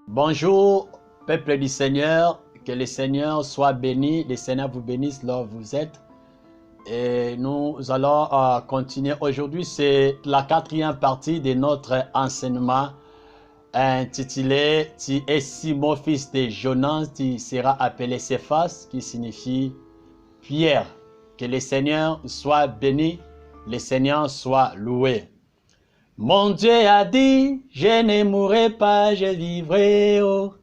Bonjour, peuple du Seigneur, que le Seigneur soit béni, le Seigneur vous bénisse là où vous êtes. Et nous allons continuer. Aujourd'hui, c'est la quatrième partie de notre enseignement intitulé « Tu es Simon, fils de Jonas, tu seras appelé Céphas » qui signifie Pierre. Que le Seigneur soit béni, le Seigneur soit loué. Mon Dieu a dit, je ne mourrai pas, je vivrai, oh.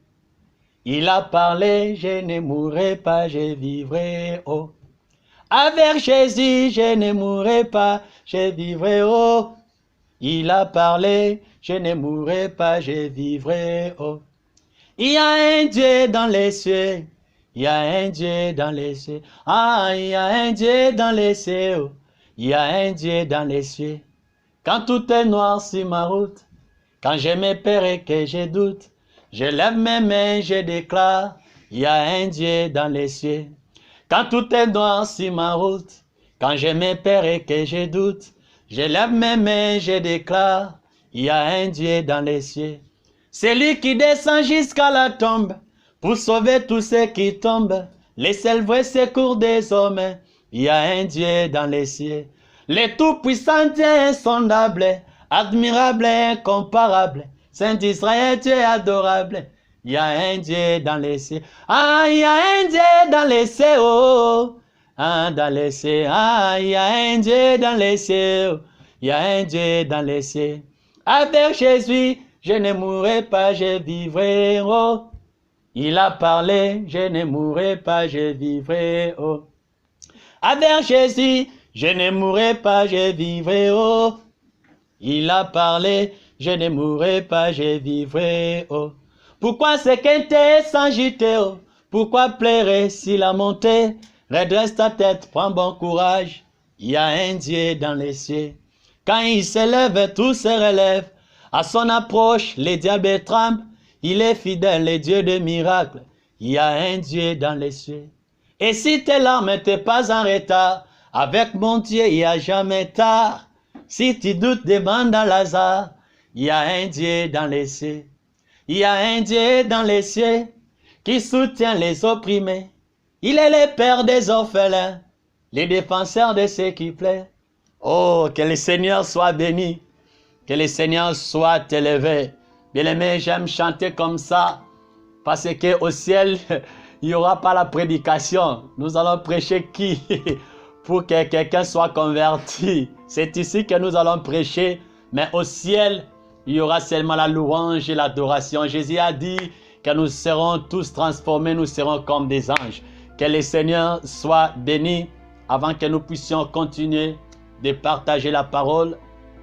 Il a parlé, je ne mourrai pas, je vivrai, oh. Avec Jésus, je ne mourrai pas, je vivrai, oh. Il a parlé, je ne mourrai pas, je vivrai, oh. Il y a un Dieu dans les cieux, il y a un Dieu dans les cieux. Ah, il y a un Dieu dans les cieux, oh. Il y a un Dieu dans les cieux. Quand tout est noir sur ma route, quand je me perds et que je doute, je lève mes mains, je déclare, il y a un Dieu dans les cieux. Quand tout est noir sur ma route, quand je me perds et que je doute, je lève mes mains, je déclare, il y a un Dieu dans les cieux. C'est lui qui descend jusqu'à la tombe, pour sauver tous ceux qui tombent, les seuls vrais secours des hommes, il y a un Dieu dans les cieux. Le tout-puissant Dieu insondable, admirable et incomparable, Saint d'Israël, Dieu adorable, il y a un Dieu dans les cieux. Ah, il y a un Dieu dans les cieux, oh. Ah, dans les cieux, ah, il y a un Dieu dans les cieux, il y a un Dieu dans les cieux. Avec Jésus, je ne mourrai pas, je vivrai, oh. Il a parlé, je ne mourrai pas, je vivrai, oh. Avec Jésus, je ne mourrai pas, je vivrai, oh. Il a parlé, je ne mourrai pas, je vivrai, oh. Pourquoi s'inquiéter sans gîter, oh? Pourquoi pleurer s'il a monté? Redresse ta tête, prends bon courage. Il y a un Dieu dans les cieux. Quand il s'élève, tout se relève. À son approche, les diables tremblent. Il est fidèle, le Dieu de miracles. Il y a un Dieu dans les cieux. Et si tes larmes n'étaient pas en retard, avec mon Dieu, il n'y a jamais tard. Si tu doutes, demande à Lazare. Il y a un Dieu dans les cieux. Il y a un Dieu dans les cieux qui soutient les opprimés. Il est le père des orphelins, les défenseurs de ceux qui plaisent. Oh, que le Seigneur soit béni, que le Seigneur soit élevé. Bien-aimé, j'aime chanter comme ça parce qu'au ciel, il n'y aura pas la prédication. Nous allons prêcher qui? Pour que quelqu'un soit converti. C'est ici que nous allons prêcher, mais au ciel, il y aura seulement la louange et l'adoration. Jésus a dit que nous serons tous transformés, nous serons comme des anges. Que le Seigneur soit béni. Avant que nous puissions continuer de partager la parole,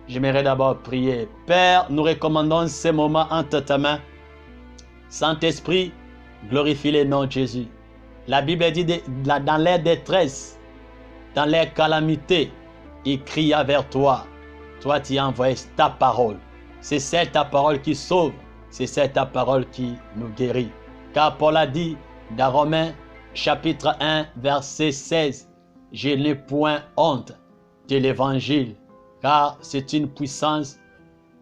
j'aimerais d'abord prier. Père, nous recommandons ces moments entre ta main. Saint-Esprit, glorifie le nom de Jésus. La Bible dit dans les détresses, dans les calamités, il cria vers toi. Toi, tu as envoyé ta parole. C'est cette ta parole qui sauve. C'est cette ta parole qui nous guérit. Car Paul a dit dans Romains chapitre 1 verset 16, « Je n'ai point honte de l'évangile, car c'est une puissance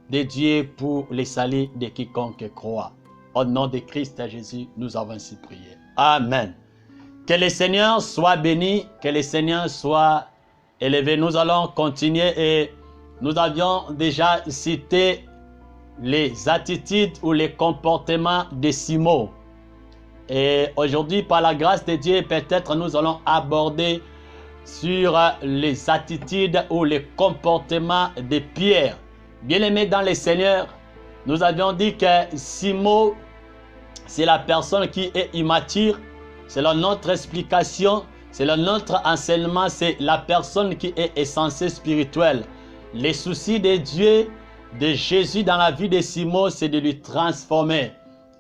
de Dieu pour les salut de quiconque croit. » Au nom de Christ Jésus, nous avons ainsi prié. Amen. Que le Seigneur soit béni, que le Seigneur soit élevé. Nous allons continuer et nous avions déjà cité les attitudes ou les comportements de Simon. Et aujourd'hui, par la grâce de Dieu, peut-être nous allons aborder sur les attitudes ou les comportements de Pierre. Bien-aimé dans le Seigneur, nous avions dit que Simon, c'est la personne qui est immature. Selon notre explication, selon notre enseignement, c'est la personne qui est insensée spirituelle. Les soucis de Dieu, de Jésus dans la vie de Simon, c'est de lui transformer.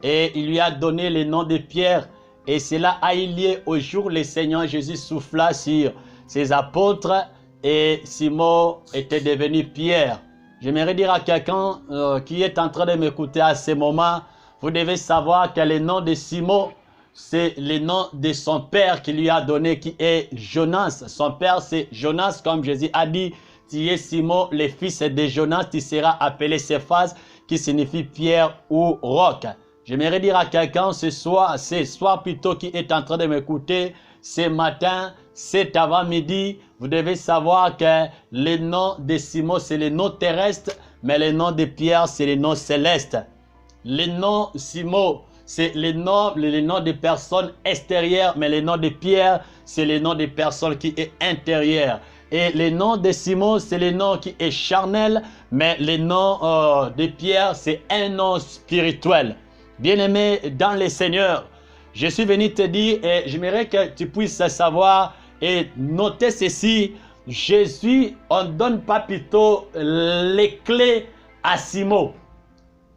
Et il lui a donné le nom de Pierre. Et cela a eu lieu au jour où le Seigneur Jésus souffla sur ses apôtres et Simon était devenu Pierre. J'aimerais dire à quelqu'un qui est en train de m'écouter à ce moment, vous devez savoir que le nom de Simon, c'est le nom de son père qui lui a donné, qui est Jonas. Son père, c'est Jonas, comme Jésus a dit, tu es Simon, le fils de Jonas, tu seras appelé Céphas, qui signifie pierre ou roc. J'aimerais dire à quelqu'un ce soir plutôt qui est en train de m'écouter, ce matin, cet avant-midi, vous devez savoir que le nom de Simon, c'est le nom terrestre, mais le nom de Pierre, c'est le nom céleste. Le nom Simon, c'est le nom des personnes extérieures, mais le nom de Pierre, c'est le nom des personnes qui est intérieure. Et le nom de Simon, c'est le nom qui est charnel, mais le nom de Pierre, c'est un nom spirituel. Bien-aimé dans le Seigneur, je suis venu te dire, et j'aimerais que tu puisses savoir et noter ceci. Jésus, on ne donne pas plutôt les clés à Simon,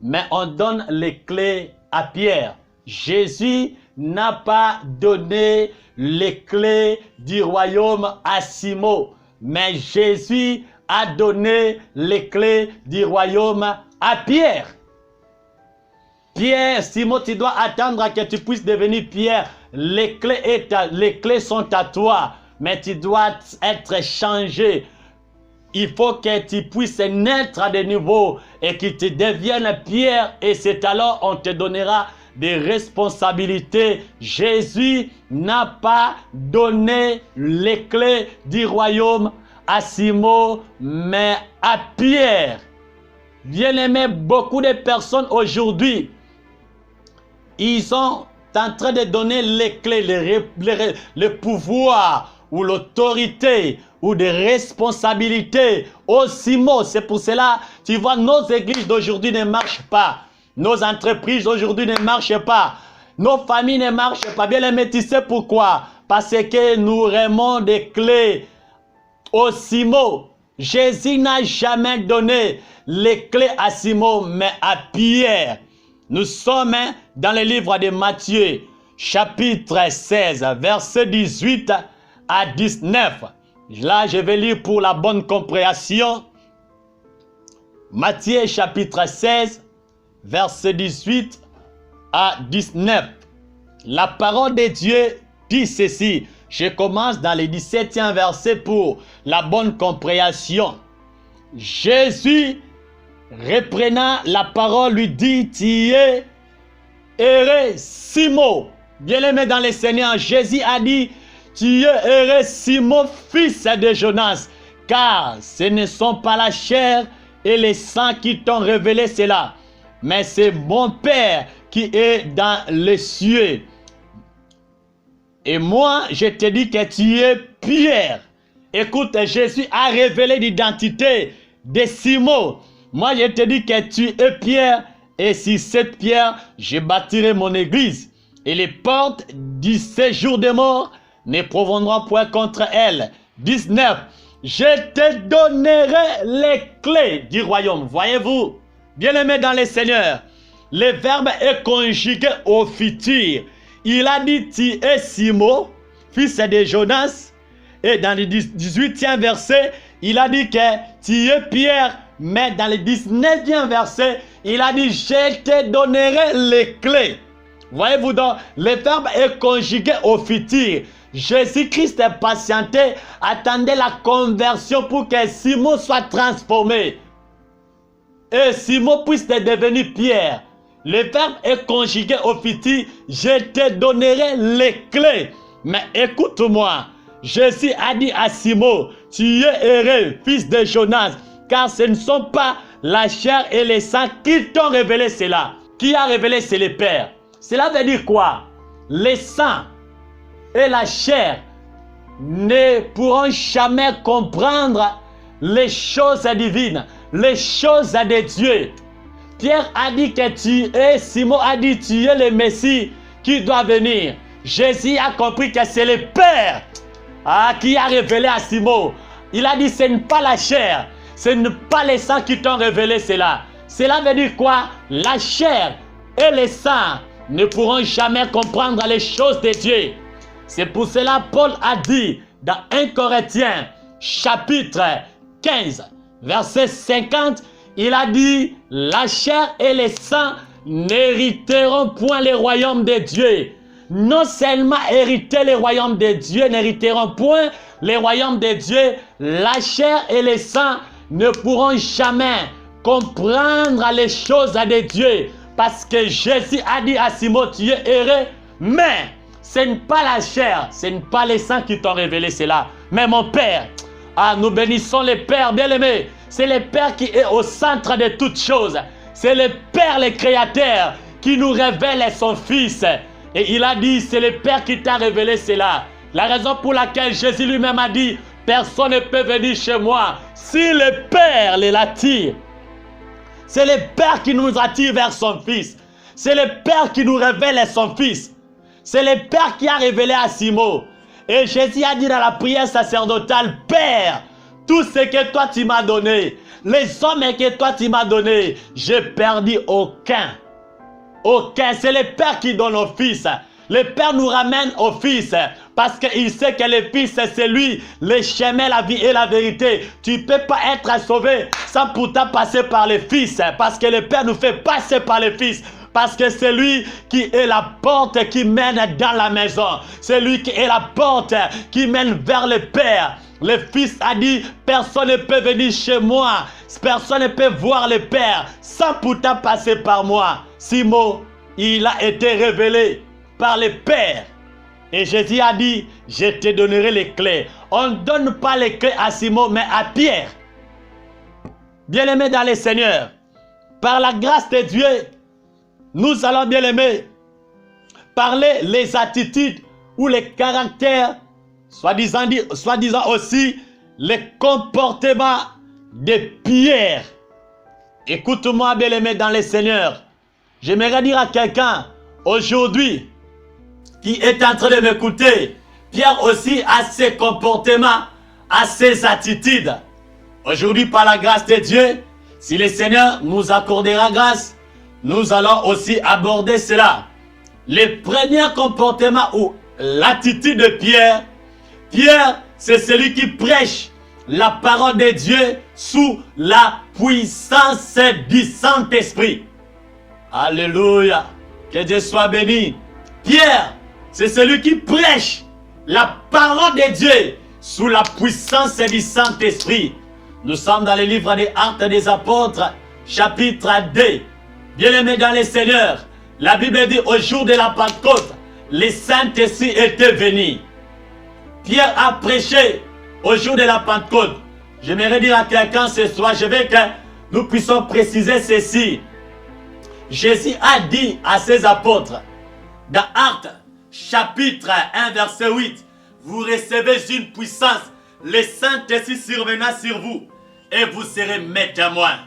mais on donne les clés à Pierre. Jésus n'a pas donné les clés du royaume à Simon, mais Jésus a donné les clés du royaume à Pierre. Pierre, Simon, tu dois attendre à que tu puisses devenir Pierre. Les clés sont à toi, mais tu dois être changé. Il faut que tu puisses naître de nouveau et que tu deviennes Pierre, et c'est alors on te donnera des responsabilités. Jésus n'a pas donné les clés du royaume à Simon, mais à Pierre. Bien-aimé, beaucoup de personnes aujourd'hui, ils sont en train de donner les clés, le pouvoir ou l'autorité ou des responsabilités aux Simon. C'est pour cela, tu vois, nos églises d'aujourd'hui ne marchent pas. Nos entreprises d'aujourd'hui ne marchent pas. Nos familles ne marchent pas. Bien aimé, tu sais pourquoi? Parce que nous remons des clés aux Simon. Jésus n'a jamais donné les clés à Simon, mais à Pierre. Nous sommes dans le livre de Matthieu, chapitre 16, verset 18 à 19. Là, je vais lire pour la bonne compréhension. Matthieu, chapitre 16, verset 18 à 19. La parole de Dieu dit ceci. Je commence dans le 17e verset pour la bonne compréhension. Jésus, reprenant la parole, lui dit, tu es heureux, Simon. Bien-aimé dans le Seigneur, Jésus a dit, tu es heureux, Simon, fils de Jonas, car ce ne sont pas la chair et le sang qui t'ont révélé cela, mais c'est mon Père qui est dans les cieux. Et moi, je te dis que tu es Pierre. Écoute, Jésus a révélé l'identité de Simon. Moi, je te dis que tu es Pierre, et sur cette pierre, je bâtirai mon église. Et les portes du séjour des morts ne prévaudront point contre elle. 19. Je te donnerai les clés du royaume. Voyez-vous, bien-aimé dans le Seigneur, le verbe est conjugué au futur. Il a dit, tu es Simon, fils de Jonas. Et dans le 18e verset, il a dit que tu es Pierre. Mais dans le 19e verset, il a dit, je te donnerai les clés. Voyez-vous donc, le verbe est conjugué au futur. Jésus-Christ est patienté, attendait la conversion pour que Simon soit transformé. Et Simon puisse devenir Pierre. Le verbe est conjugué au futur, je te donnerai les clés. Mais écoute-moi, Jésus a dit à Simon, tu es heureux, fils de Jonas, car ce ne sont pas la chair et le sang qui t'ont révélé cela. Qui a révélé, c'est le Père. Cela veut dire quoi? Le sang et la chair ne pourront jamais comprendre les choses divines, les choses de Dieu. Pierre a dit que tu es, Simon a dit tu es le Messie qui doit venir. Jésus a compris que c'est le Père qui a révélé à Simon. Il a dit ce n'est pas la chair, ce n'est pas les sangs qui t'ont révélé cela. Cela veut dire quoi? La chair et les sangs ne pourront jamais comprendre les choses de Dieu. C'est pour cela Paul a dit dans 1 Corinthiens chapitre 15 verset 50, il a dit la chair et les sangs n'hériteront point les royaumes de Dieu. Non seulement hériter les royaumes de Dieu, n'hériteront point les royaumes de Dieu, la chair et les sangs ne pourront jamais comprendre les choses de Dieu. Parce que Jésus a dit à Simon, tu es heureux, mais ce n'est pas la chair, ce n'est pas les saints qui t'ont révélé cela, mais mon Père. Ah, nous bénissons le Père bien-aimé. C'est le Père qui est au centre de toutes choses. C'est le Père, le Créateur, qui nous révèle son Fils. Et il a dit, c'est le Père qui t'a révélé cela. La raison pour laquelle Jésus lui-même a dit, personne ne peut venir chez moi si le Père l'attire. C'est le Père qui nous attire vers son Fils. C'est le Père qui nous révèle son Fils. C'est le Père qui a révélé à Simon. Et Jésus a dit dans la prière sacerdotale, Père, tout ce que toi tu m'as donné, les hommes que toi tu m'as donné, j'ai perdu aucun. Aucun. C'est le Père qui donne au Fils. Le Père nous ramène au Fils parce qu'il sait que le Fils, c'est lui, le chemin, la vie et la vérité. Tu ne peux pas être sauvé sans pourtant passer par le Fils parce que le Père nous fait passer par le Fils. Parce que c'est lui qui est la porte qui mène dans la maison. C'est lui qui est la porte qui mène vers le Père. Le Fils a dit, personne ne peut venir chez moi. Personne ne peut voir le Père sans pourtant passer par moi. Simon, il a été révélé par le Père. Et Jésus a dit, je te donnerai les clés. On ne donne pas les clés à Simon, mais à Pierre. Bien-aimé dans le Seigneur, par la grâce de Dieu, nous allons, bien aimés, parler les attitudes ou les caractères, soi-disant aussi les comportements de Pierre. Écoute-moi, bien aimé dans le Seigneur. J'aimerais dire à quelqu'un aujourd'hui qui est en train de m'écouter, Pierre aussi a ses comportements, a ses attitudes. Aujourd'hui, par la grâce de Dieu, si le Seigneur nous accordera grâce, nous allons aussi aborder cela. Le premier comportement ou l'attitude de Pierre. Pierre, c'est celui qui prêche la parole de Dieu sous la puissance du Saint-Esprit. Alléluia. Que Dieu soit béni. Pierre, c'est celui qui prêche la parole de Dieu sous la puissance du Saint-Esprit. Nous sommes dans le livre des Actes des Apôtres, chapitre 2. Bien-aimés dans le Seigneur, la Bible dit au jour de la Pentecôte, les Saint-Esprit étaient venus. Pierre a prêché au jour de la Pentecôte. J'aimerais dire à quelqu'un ce soir, je veux que nous puissions préciser ceci. Jésus a dit à ses apôtres, dans Actes, chapitre 1, verset 8, vous recevez une puissance, le Saint-Esprit survenant sur vous, et vous serez mes témoins.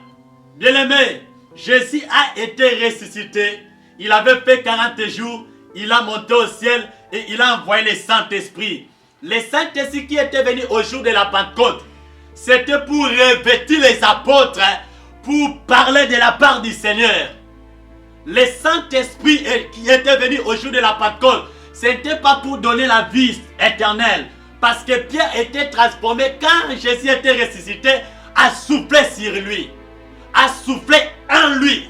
Bien-aimés, Jésus a été ressuscité, il avait fait 40 jours, il a monté au ciel et il a envoyé le Saint-Esprit. Le Saint-Esprit qui était venu au jour de la Pentecôte, c'était pour revêtir les apôtres, pour parler de la part du Seigneur. Le Saint-Esprit qui était venu au jour de la Pentecôte, ce n'était pas pour donner la vie éternelle, parce que Pierre était transformé quand Jésus était ressuscité, a soufflé sur lui, a soufflé en lui.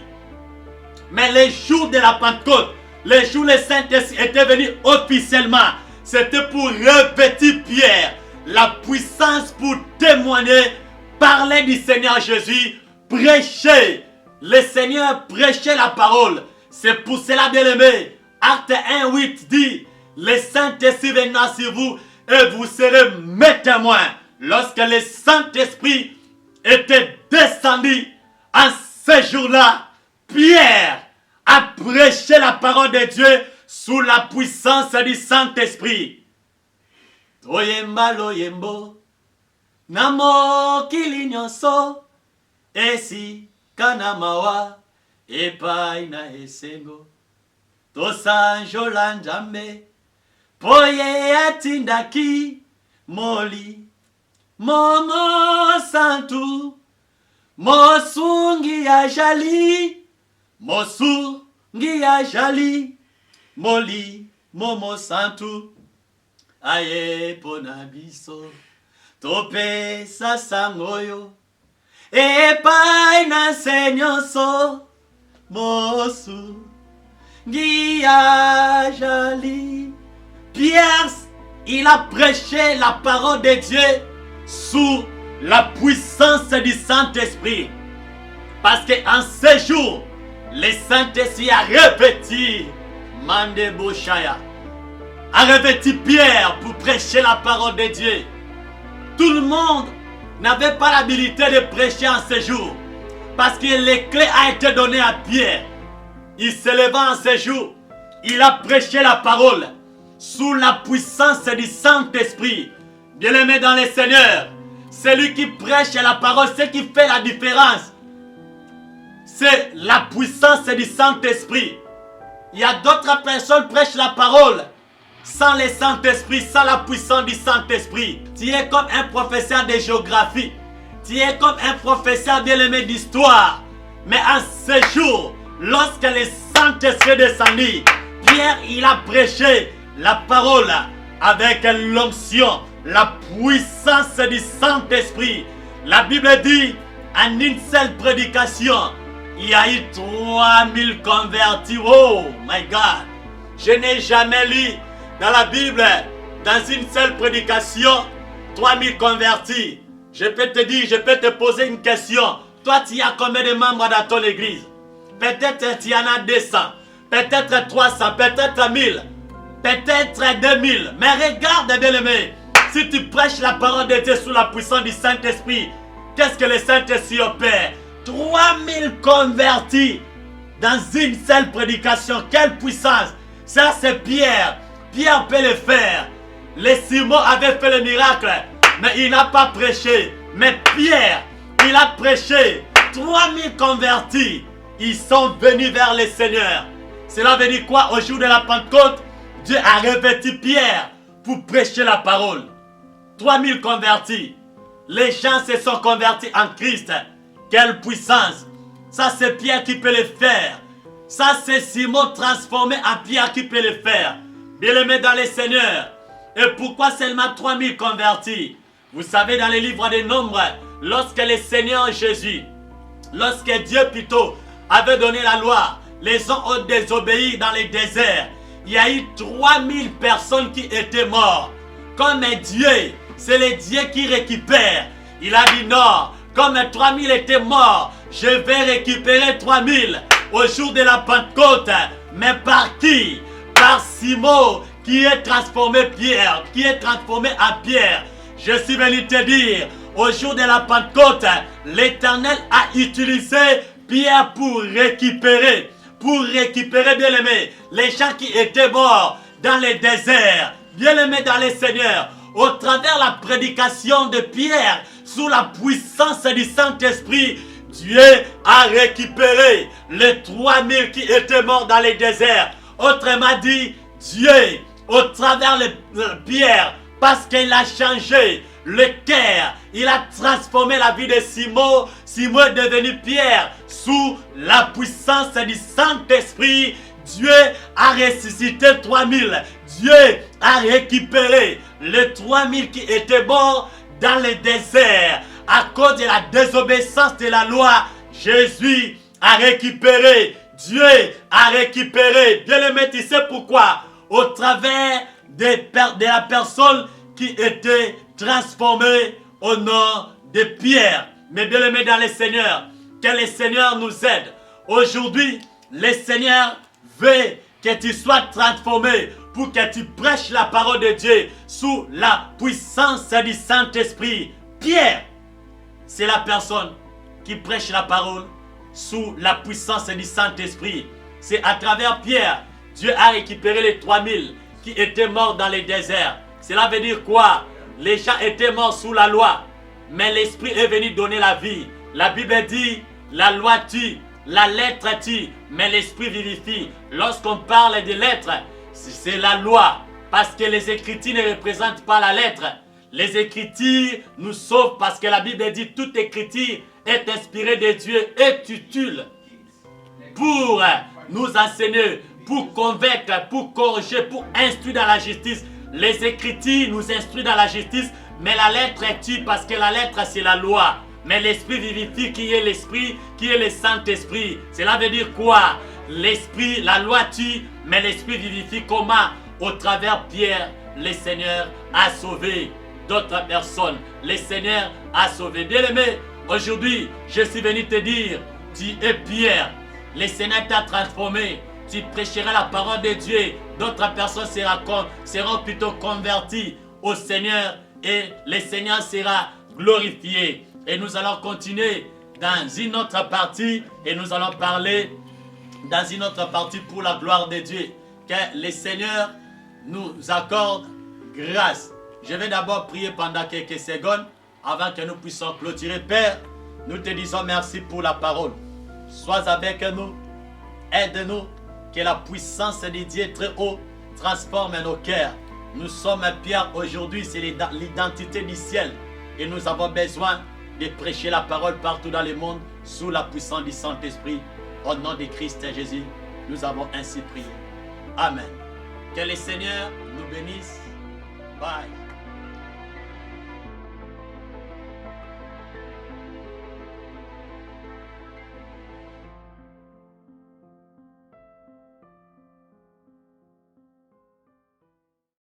Mais les jours de la Pentecôte, les jours où le Saint-Esprit était venu officiellement, c'était pour revêtir Pierre, la puissance pour témoigner, parler du Seigneur Jésus, prêcher. Le Seigneur prêchait la parole. C'est pour cela, bien aimé, Acte 1, 8 dit, le Saint-Esprit viendra sur vous et vous serez mes témoins. Lorsque le Saint-Esprit était descendu en ce jour-là, Pierre a prêché la parole de Dieu sous la puissance du Saint-Esprit. Toyemba loyembo, namo kilinyoso, esi kanamawa, epai na esengo, tosanjola njambe, poye atindaki, moli, momo santu, mosungi ya jali, mosungi ya jali, moli, momo santu, aye ponabiso, tope sasangoyo, epai na senyoso, mosu, ngia jali. Pierre, il a prêché la parole de Dieu sous la puissance du Saint-Esprit. Parce qu'en ce jour, le Saint-Esprit a revêtu Mandeboshaya, a revêtu Pierre pour prêcher la parole de Dieu. Tout le monde n'avait pas l'habilité de prêcher en ce jour, parce que les clés a été données à Pierre. Il se leva en ce jour, il a prêché la parole sous la puissance du Saint-Esprit. Bien-aimé dans le Seigneur, celui qui prêche la parole, ce qui fait la différence, c'est la puissance du Saint-Esprit. Il y a d'autres personnes qui prêchent la parole sans le Saint-Esprit, sans la puissance du Saint-Esprit. Tu es comme un professeur de géographie. Tu es comme un professeur bien-aimé d'histoire. Mais en ce jour, lorsque le Saint-Esprit descendit, Pierre, il a prêché la parole avec l'onction, la puissance du Saint-Esprit. La Bible dit, en une seule prédication, il y a eu 3000 convertis. Oh my God! Je n'ai jamais lu dans la Bible, dans une seule prédication, 3000 convertis. Je peux te dire, je peux te poser une question. Toi, tu as combien de membres dans ton église? Peut-être tu en as 200, peut-être 300, peut-être 1000, peut-être 2000. Mais regarde, bien-aimé, si tu prêches la parole de Dieu sous la puissance du Saint-Esprit, qu'est-ce que le Saint-Esprit opère? 3000 convertis dans une seule prédication. Quelle puissance! Ça, c'est Pierre. Pierre peut le faire. Les Simon avaient fait le miracle, mais il n'a pas prêché. Mais Pierre, il a prêché. 3000 convertis, ils sont venus vers le Seigneur. Cela veut dire quoi? Au jour de la Pentecôte, Dieu a revêtu Pierre pour prêcher la parole. 3000 convertis. Les gens se sont convertis en Christ. Quelle puissance! Ça, c'est Pierre qui peut le faire. Ça, c'est Simon transformé en Pierre qui peut le faire. Bien-aimé dans le Seigneur. Et pourquoi seulement 3000 convertis? Vous savez, dans les livres des Nombres, lorsque le Seigneur Jésus, lorsque Dieu plutôt avait donné la loi, les gens ont désobéi dans les déserts. Il y a eu 3000 personnes qui étaient mortes. Comme Dieu, c'est le Dieu qui récupère. Il a dit non, comme 3000 étaient morts, je vais récupérer 3000 au jour de la Pentecôte. Mais par qui? Par Simon qui est transformé Pierre, qui est transformé en Pierre. Je suis venu te dire, au jour de la Pentecôte, l'Éternel a utilisé Pierre pour récupérer bien-aimés, les gens qui étaient morts dans les déserts, bien-aimés dans les Seigneurs, au travers de la prédication de Pierre, sous la puissance du Saint-Esprit, Dieu a récupéré les 3000 qui étaient morts dans les déserts. Autrement dit, Dieu, au travers de Pierre, parce qu'il a changé le cœur, il a transformé la vie de Simon. Simon est devenu Pierre sous la puissance du Saint-Esprit. Dieu a ressuscité 3000. Dieu a récupéré les 3000 qui étaient morts dans le désert. À cause de la désobéissance de la loi, Jésus a récupéré. Dieu a récupéré. Bien-aimé, tu sais pourquoi? Au travers de la personne qui était transformée au nom de Pierre. Mais bien-aimé dans le Seigneur, que le Seigneur nous aide. Aujourd'hui, le Seigneur veut que tu sois transformé pour que tu prêches la parole de Dieu sous la puissance du Saint-Esprit. Pierre, c'est la personne qui prêche la parole sous la puissance du Saint-Esprit. C'est à travers Pierre, Dieu a récupéré les 3000 qui étaient morts dans les déserts. Cela veut dire quoi? Les gens étaient morts sous la loi, mais l'Esprit est venu donner la vie. La Bible dit, la loi tue, la lettre tue, mais l'Esprit vivifie. Lorsqu'on parle de lettres, c'est la loi, parce que les Écritures ne représentent pas la lettre. Les Écritures nous sauvent parce que la Bible dit toute Écriture est inspirée de Dieu et utile pour nous enseigner, pour convaincre, pour corriger, pour instruire dans la justice. Les Écritures nous instruisent dans la justice, mais la lettre tue parce que la lettre c'est la loi. Mais l'Esprit vivifie qui est l'Esprit, qui est le Saint-Esprit. Cela veut dire quoi? L'Esprit, la loi tue, mais l'Esprit vivifie. Comment? Au travers Pierre, le Seigneur a sauvé d'autres personnes. Le Seigneur a sauvé. Bien-aimé, aujourd'hui, je suis venu te dire, tu es Pierre. Le Seigneur t'a transformé. Tu prêcheras la parole de Dieu. D'autres personnes seront plutôt converties au Seigneur et le Seigneur sera glorifié. Et nous allons continuer dans une autre partie et nous allons parler dans une autre partie pour la gloire de Dieu. Que le Seigneur nous accorde grâce. Je vais d'abord prier pendant quelques secondes avant que nous puissions clôturer. Père, nous te disons merci pour la parole. Sois avec nous, aide-nous, que la puissance de Dieu très haut transforme nos cœurs. Nous sommes Pierre aujourd'hui, c'est l'identité du ciel et nous avons besoin de prêcher la parole partout dans le monde sous la puissance du Saint-Esprit. Au nom de Christ Jésus, nous avons ainsi prié. Amen. Que le Seigneur nous bénisse. Bye.